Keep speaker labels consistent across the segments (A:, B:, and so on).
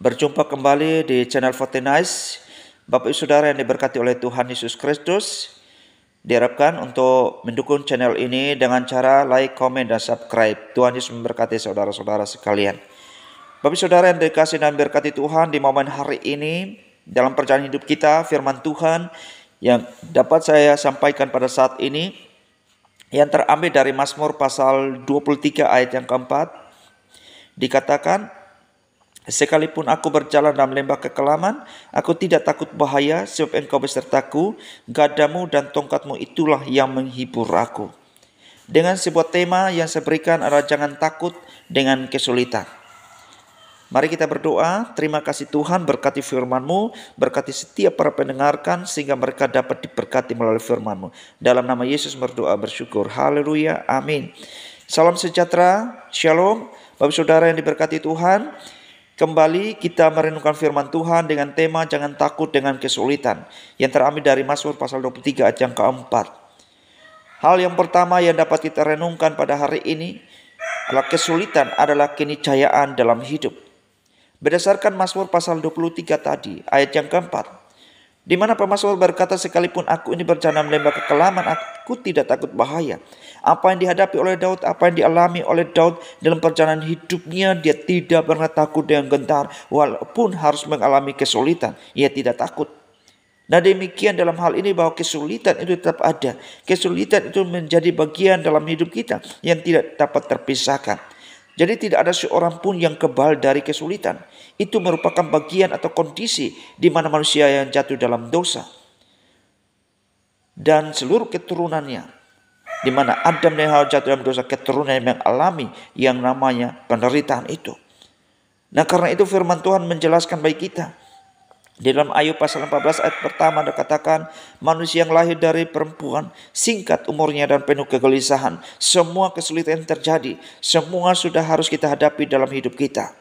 A: Berjumpa kembali di channel Fortinice. Bapak Ibu Saudara yang diberkati oleh Tuhan Yesus Kristus, diharapkan untuk mendukung channel ini dengan cara like, komen, dan subscribe. Tuhan Yesus memberkati saudara-saudara sekalian. Bapak Ibu Saudara yang dikasihi dan berkati Tuhan, di momen hari ini dalam perjalanan hidup kita, firman Tuhan yang dapat saya sampaikan pada saat ini yang terambil dari Mazmur pasal 23 ayat yang keempat, dikatakan, sekalipun aku berjalan dalam lembah kekelaman, aku tidak takut bahaya, sebab Engkau besertaku, gadamu dan tongkatmu itulah yang menghibur aku. Dengan sebuah tema yang saya berikan adalah jangan takut dengan kesulitan. Mari kita berdoa. Terima kasih Tuhan, berkati firman-Mu, berkati setiap para pendengarkan sehingga mereka dapat diberkati melalui firman-Mu. Dalam nama Yesus berdoa bersyukur. Haleluya. Amin. Salam sejahtera. Shalom. Bapak Saudara yang diberkati Tuhan, kembali kita merenungkan firman Tuhan dengan tema jangan takut dengan kesulitan yang terambil dari Mazmur pasal 23 ayat yang keempat. Hal yang pertama yang dapat kita renungkan pada hari ini adalah kesulitan adalah keniscayaan dalam hidup. Berdasarkan Mazmur pasal 23 tadi, ayat yang keempat, di mana pemazmur berkata, sekalipun aku ini berjalan dalam lembah kekelaman, aku tidak takut bahaya. Apa yang dihadapi oleh Daud, apa yang dialami oleh Daud dalam perjalanan hidupnya, dia tidak pernah takut dengan gentar. Walaupun harus mengalami kesulitan, ia tidak takut. Nah demikian dalam hal ini bahwa kesulitan itu tetap ada. Kesulitan itu menjadi bagian dalam hidup kita yang tidak dapat terpisahkan. Jadi tidak ada seorang pun yang kebal dari kesulitan. Itu merupakan bagian atau kondisi di mana manusia yang jatuh dalam dosa. Dan seluruh keturunannya, di mana Adam dan Hawa jatuh dalam dosa, keturunan yang mengalami yang namanya penderitaan itu. Nah karena itu firman Tuhan menjelaskan bagi kita. Di dalam Ayub pasal 14 ayat pertama dikatakan, manusia yang lahir dari perempuan, singkat umurnya dan penuh kegelisahan. Semua kesulitan yang terjadi, semua sudah harus kita hadapi dalam hidup kita.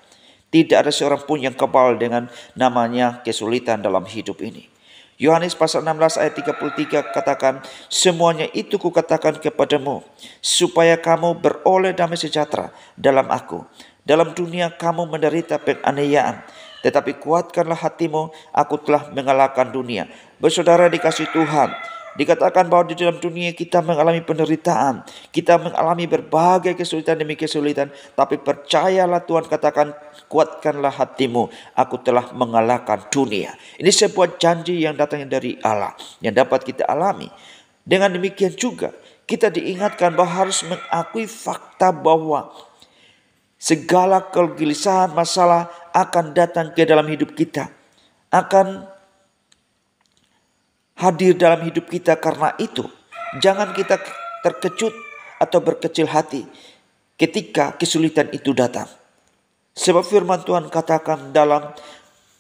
A: Tidak ada seorang pun yang kebal dengan namanya kesulitan dalam hidup ini. Yohanes pasal 16 ayat 33 katakan, semuanya itu kukatakan kepadamu, supaya kamu beroleh damai sejahtera dalam aku. Dalam dunia kamu menderita penganiayaan, tetapi kuatkanlah hatimu, aku telah mengalahkan dunia. Bersaudara dikasih Tuhan, dikatakan bahwa di dalam dunia kita mengalami penderitaan, kita mengalami berbagai kesulitan demi kesulitan, tapi percayalah Tuhan katakan, kuatkanlah hatimu, aku telah mengalahkan dunia. Ini sebuah janji yang datangnya dari Allah, yang dapat kita alami. Dengan demikian juga, kita diingatkan bahwa harus mengakui fakta bahwa segala kegelisahan, masalah akan datang ke dalam hidup kita, akan hadir dalam hidup kita. Karena itu jangan kita terkejut atau berkecil hati ketika kesulitan itu datang. Sebab firman Tuhan katakan dalam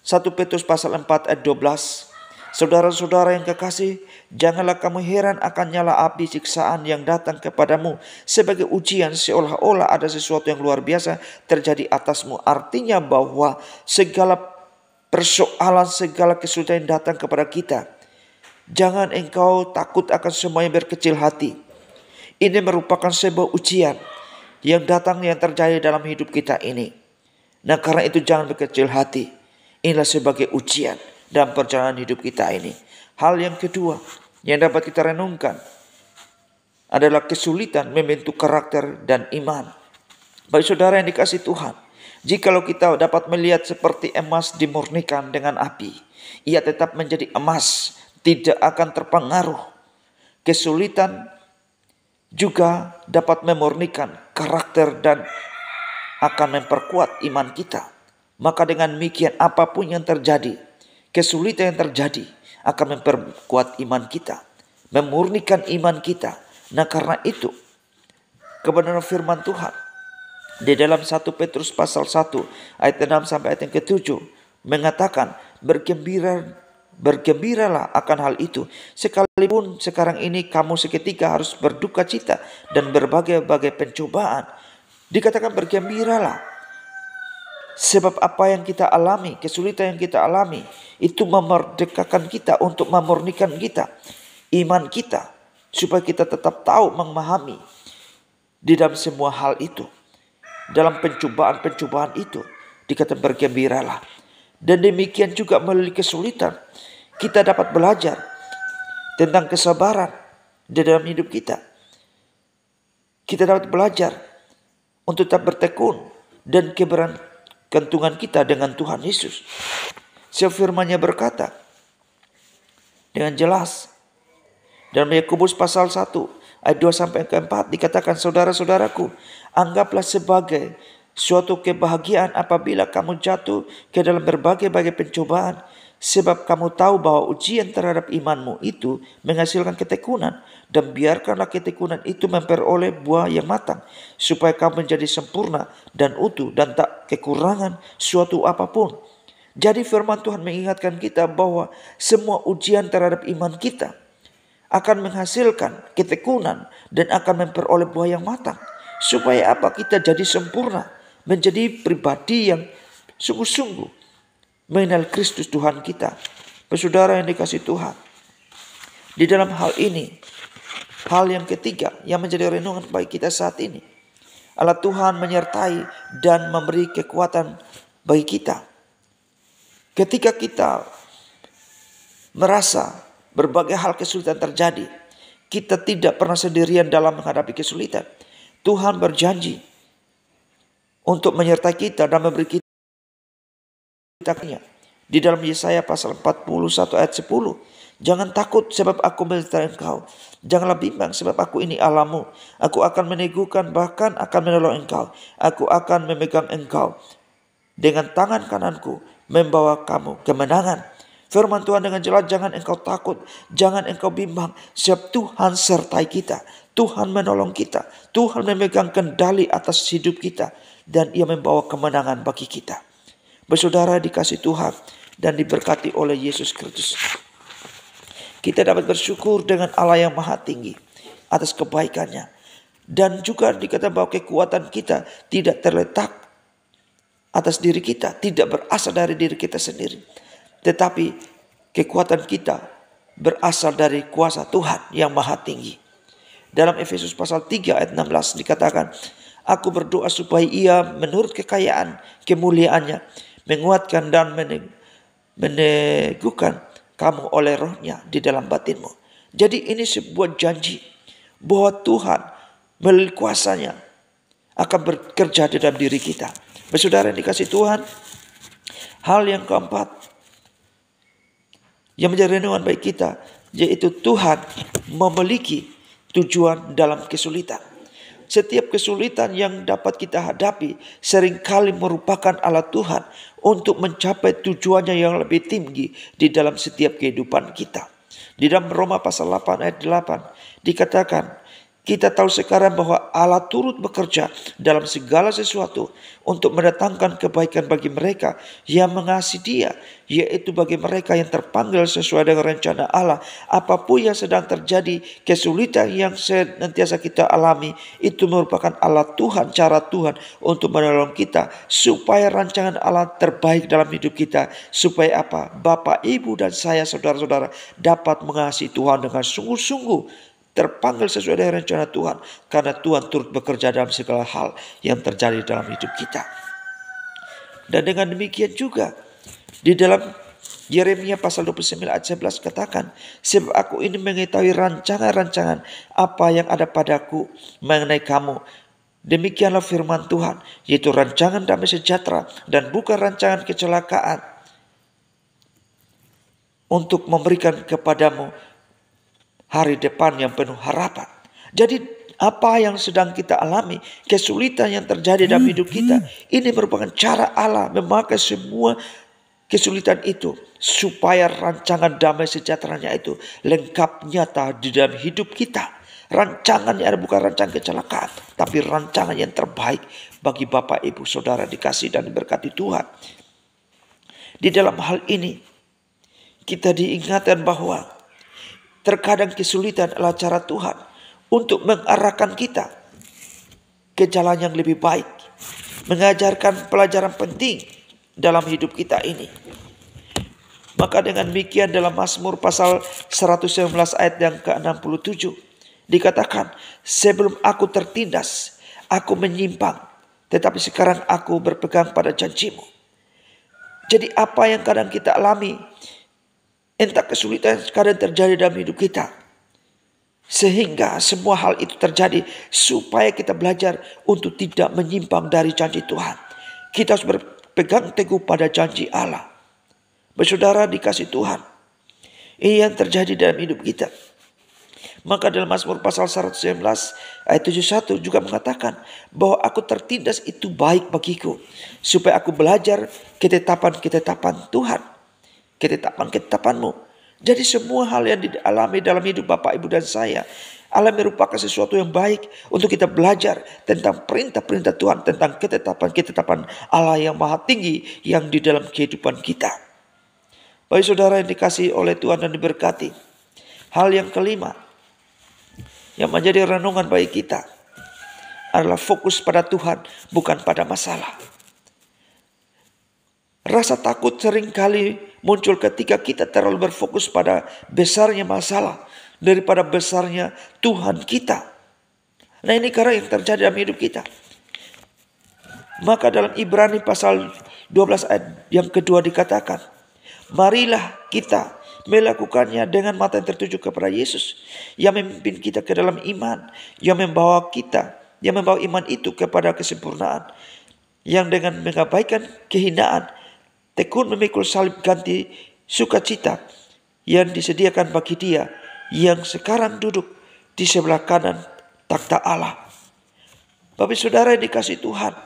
A: 1 Petrus pasal 4 ayat 12, saudara-saudara yang kekasih, janganlah kamu heran akan nyala api siksaan yang datang kepadamu sebagai ujian, seolah-olah ada sesuatu yang luar biasa terjadi atasmu. Artinya bahwa segala persoalan, segala kesulitan yang datang kepada kita, jangan engkau takut akan semuanya, berkecil hati. Ini merupakan sebuah ujian yang datang, yang terjadi dalam hidup kita ini. Nah karena itu jangan berkecil hati. Inilah sebagai ujian dalam perjalanan hidup kita ini. Hal yang kedua yang dapat kita renungkan adalah kesulitan membentuk karakter dan iman. Bagi saudara yang dikasih Tuhan, jikalau kita dapat melihat seperti emas dimurnikan dengan api, ia tetap menjadi emas, tidak akan terpengaruh. Kesulitan juga dapat memurnikan karakter dan akan memperkuat iman kita. Maka dengan demikian apapun yang terjadi, kesulitan yang terjadi akan memperkuat iman kita, memurnikan iman kita. Nah karena itu kebenaran firman Tuhan di dalam 1 Petrus pasal 1 ayat 6 sampai ayat yang ke-7 mengatakan, bergembiralah akan hal itu, sekalipun sekarang ini kamu seketika harus berduka cita dan berbagai-bagai pencobaan. Dikatakan bergembiralah, sebab apa yang kita alami, kesulitan yang kita alami, itu memerdekakan kita untuk memurnikan kita, iman kita, supaya kita tetap tahu memahami di dalam semua hal itu. Dalam pencobaan-pencobaan itu, dikatakan bergembiralah. Dan demikian juga melalui kesulitan, kita dapat belajar tentang kesabaran di dalam hidup kita. Kita dapat belajar untuk tetap bertekun dan kebergantungan kita dengan Tuhan Yesus. Firman-Nya berkata dengan jelas dalam Yakobus pasal 1 ayat 2 sampai ke 4 dikatakan, saudara-saudaraku, anggaplah sebagai suatu kebahagiaan apabila kamu jatuh ke dalam berbagai-bagai pencobaan, sebab kamu tahu bahwa ujian terhadap imanmu itu menghasilkan ketekunan, dan biarkanlah ketekunan itu memperoleh buah yang matang, supaya kamu menjadi sempurna dan utuh dan tak kekurangan suatu apapun. Jadi firman Tuhan mengingatkan kita bahwa semua ujian terhadap iman kita akan menghasilkan ketekunan dan akan memperoleh buah yang matang. Supaya apa? Kita jadi sempurna, menjadi pribadi yang sungguh-sungguh mengenal Kristus Tuhan kita. Saudara yang dikasihi Tuhan, di dalam hal ini, hal yang ketiga yang menjadi renungan bagi kita saat ini, Allah Tuhan menyertai dan memberi kekuatan bagi kita. Ketika kita merasa berbagai hal kesulitan terjadi, kita tidak pernah sendirian dalam menghadapi kesulitan. Tuhan berjanji untuk menyertai kita dan memberi kita di dalam Yesaya pasal 41 ayat 10. Jangan takut sebab aku menyertai engkau. Janganlah bimbang sebab aku ini Allahmu. Aku akan meneguhkan, bahkan akan menolong engkau. Aku akan memegang engkau dengan tangan kananku, membawa kamu kemenangan. Firman Tuhan dengan jelas, jangan engkau takut, jangan engkau bimbang, sebab Tuhan sertai kita. Tuhan menolong kita. Tuhan memegang kendali atas hidup kita, dan Ia membawa kemenangan bagi kita. Bersaudara dikasih Tuhan dan diberkati oleh Yesus Kristus, kita dapat bersyukur dengan Allah yang maha tinggi atas kebaikannya. Dan juga dikatakan bahwa kekuatan kita tidak terletak atas diri kita, tidak berasal dari diri kita sendiri, tetapi kekuatan kita berasal dari kuasa Tuhan yang maha tinggi. Dalam Efesus pasal 3 ayat 16 dikatakan, aku berdoa supaya Ia menurut kekayaan kemuliaannya menguatkan dan meneguhkan kamu oleh Roh-Nya di dalam batinmu. Jadi ini sebuah janji bahwa Tuhan melalui kuasanya akan bekerja di dalam diri kita. Bersaudara yang dikasih Tuhan, hal yang keempat yang menjadi renungan bagi kita, yaitu Tuhan memiliki tujuan dalam kesulitan. Setiap kesulitan yang dapat kita hadapi seringkali merupakan alat Tuhan untuk mencapai tujuannya yang lebih tinggi di dalam setiap kehidupan kita. Di dalam Roma pasal 8 ayat 8 dikatakan, kita tahu sekarang bahwa Allah turut bekerja dalam segala sesuatu untuk mendatangkan kebaikan bagi mereka yang mengasihi Dia, yaitu bagi mereka yang terpanggil sesuai dengan rencana Allah. Apapun yang sedang terjadi, kesulitan yang senantiasa kita alami, itu merupakan alat Tuhan, cara Tuhan untuk menolong kita supaya rancangan Allah terbaik dalam hidup kita. Supaya apa? Bapak, Ibu, dan saya, saudara-saudara, dapat mengasihi Tuhan dengan sungguh-sungguh, terpanggil sesuai dengan rencana Tuhan, karena Tuhan turut bekerja dalam segala hal yang terjadi dalam hidup kita. Dan dengan demikian juga di dalam Yeremia pasal 29 ayat 11 katakan, sebab aku ini mengetahui rancangan-rancangan apa yang ada padaku mengenai kamu. Demikianlah firman Tuhan, yaitu rancangan damai sejahtera dan bukan rancangan kecelakaan, untuk memberikan kepadamu hari depan yang penuh harapan. Jadi apa yang sedang kita alami, kesulitan yang terjadi dalam hidup kita, ini merupakan cara Allah memakai semua kesulitan itu supaya rancangan damai sejahteranya itu lengkap nyata di dalam hidup kita. Rancangan yang ada bukan rancangan kecelakaan, tapi rancangan yang terbaik bagi Bapak, Ibu, Saudara dikasih dan diberkati Tuhan. Di dalam hal ini kita diingatkan bahwa terkadang kesulitan adalah cara Tuhan untuk mengarahkan kita ke jalan yang lebih baik, mengajarkan pelajaran penting dalam hidup kita ini. Maka dengan demikian dalam Mazmur pasal 119 ayat yang ke-67 dikatakan, sebelum aku tertindas, aku menyimpang, tetapi sekarang aku berpegang pada janjimu. Jadi apa yang kadang kita alami, entah kesulitan kadang terjadi dalam hidup kita, sehingga semua hal itu terjadi supaya kita belajar untuk tidak menyimpang dari janji Tuhan. Kita harus berpegang teguh pada janji Allah. Bersaudara dikasih Tuhan, ini yang terjadi dalam hidup kita. Maka dalam Mazmur pasal 119 ayat 71 juga mengatakan bahwa aku tertindas itu baik bagiku, supaya aku belajar ketetapan-ketetapan Tuhan, ketetapan-ketetapanmu. Jadi semua hal yang dialami dalam hidup Bapak, Ibu, dan saya, Allah merupakan sesuatu yang baik untuk kita belajar tentang perintah-perintah Tuhan, tentang ketetapan-ketetapan Allah yang maha tinggi yang di dalam kehidupan kita. Bagi saudara yang dikasihi oleh Tuhan dan diberkati, hal yang kelima yang menjadi renungan bagi kita adalah fokus pada Tuhan, bukan pada masalah. Rasa takut seringkali muncul ketika kita terlalu berfokus pada besarnya masalah daripada besarnya Tuhan kita. Nah, ini karena yang terjadi dalam hidup kita. Maka dalam Ibrani pasal 12 ayat yang kedua dikatakan, marilah kita melakukannya dengan mata yang tertuju kepada Yesus, yang memimpin kita ke dalam iman, yang membawa iman itu kepada kesempurnaan, yang dengan mengabaikan kehinaan tekun memikul salib ganti sukacita yang disediakan bagi Dia yang sekarang duduk di sebelah kanan takhta Allah. Bapak saudara yang dikasihi Tuhan,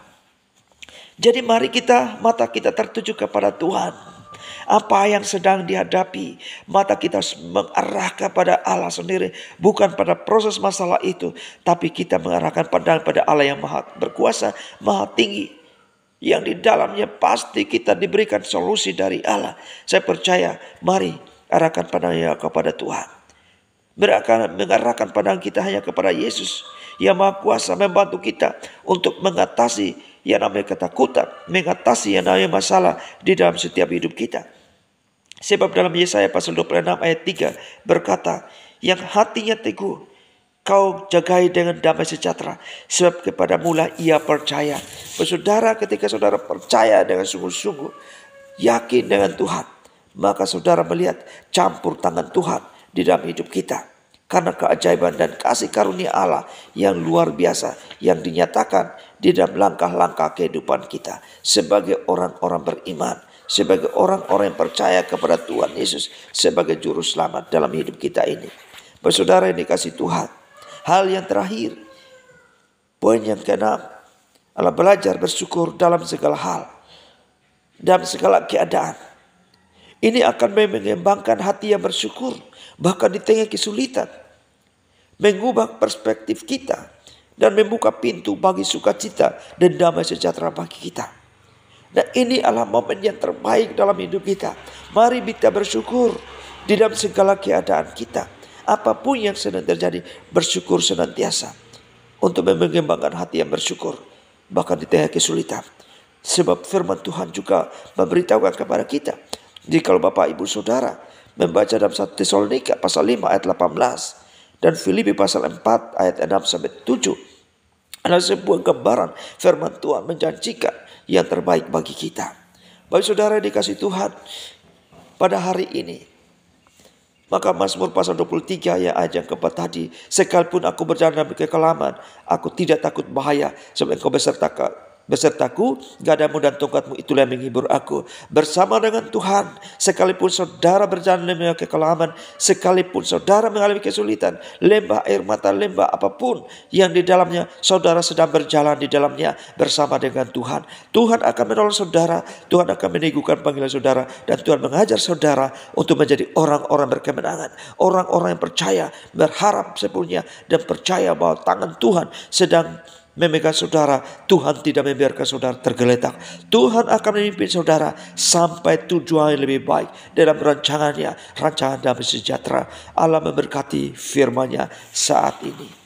A: jadi mari mata kita tertuju kepada Tuhan. Apa yang sedang dihadapi, mata kita harus mengarah kepada Allah sendiri, bukan pada proses masalah itu, tapi kita mengarahkan pandangan pada Allah yang maha berkuasa, maha tinggi, yang di dalamnya pasti kita diberikan solusi dari Allah. Saya percaya, mari arahkan pandangan kepada Tuhan. Mengarahkan pandangan kita hanya kepada Yesus yang maha kuasa membantu kita untuk mengatasi yang namanya ketakutan, mengatasi yang namanya masalah di dalam setiap hidup kita. Sebab dalam Yesaya pasal 26 ayat 3 berkata, yang hatinya teguh kau jagai dengan damai sejahtera, sebab kepadamulah ia percaya. Saudara, ketika saudara percaya dengan sungguh-sungguh, yakin dengan Tuhan, maka saudara melihat campur tangan Tuhan di dalam hidup kita. Karena keajaiban dan kasih karunia Allah yang luar biasa yang dinyatakan di dalam langkah-langkah kehidupan kita sebagai orang-orang beriman, sebagai orang-orang yang percaya kepada Tuhan Yesus sebagai juru selamat dalam hidup kita ini. Saudara yang dikasihi Tuhan, hal yang terakhir, poin yang ke-6 adalah belajar bersyukur dalam segala hal, dalam segala keadaan. Ini akan mengembangkan hati yang bersyukur, bahkan di tengah kesulitan, mengubah perspektif kita dan membuka pintu bagi sukacita dan damai sejahtera bagi kita. Nah, ini adalah momen yang terbaik dalam hidup kita. Mari kita bersyukur di dalam segala keadaan kita. Apapun yang sedang terjadi, bersyukur senantiasa untuk mengembangkan hati yang bersyukur bahkan di tengah kesulitan. Sebab firman Tuhan juga memberitahukan kepada kita, jika Bapak Ibu Saudara membaca dalam 1 Tesalonika pasal 5 ayat 18 dan Filipi pasal 4 ayat 6 sampai 7, adalah sebuah gambaran firman Tuhan menjanjikan yang terbaik bagi kita. Bagi saudara yang dikasihi Tuhan, pada hari ini, maka Mazmur pasal 23 ayat yang keempat tadi, sekalipun aku berjalan dalam kekelaman, aku tidak takut bahaya, sebab engkau besertaku, gadamu dan tongkatmu itulah yang menghibur aku. Bersama dengan Tuhan, sekalipun saudara berjalan dalam kekelaman, sekalipun saudara mengalami kesulitan, lembah air mata, lembah apapun yang di dalamnya saudara sedang berjalan di dalamnya bersama dengan Tuhan, Tuhan akan menolong saudara, Tuhan akan meneguhkan panggilan saudara, dan Tuhan mengajar saudara untuk menjadi orang-orang berkemenangan, orang-orang yang percaya, berharap sepenuhnya dan percaya bahwa tangan Tuhan sedang memegang saudara. Tuhan tidak membiarkan saudara tergeletak. Tuhan akan memimpin saudara sampai tujuan yang lebih baik dalam rancangannya, rancangan damai sejahtera. Allah memberkati firman-Nya saat ini.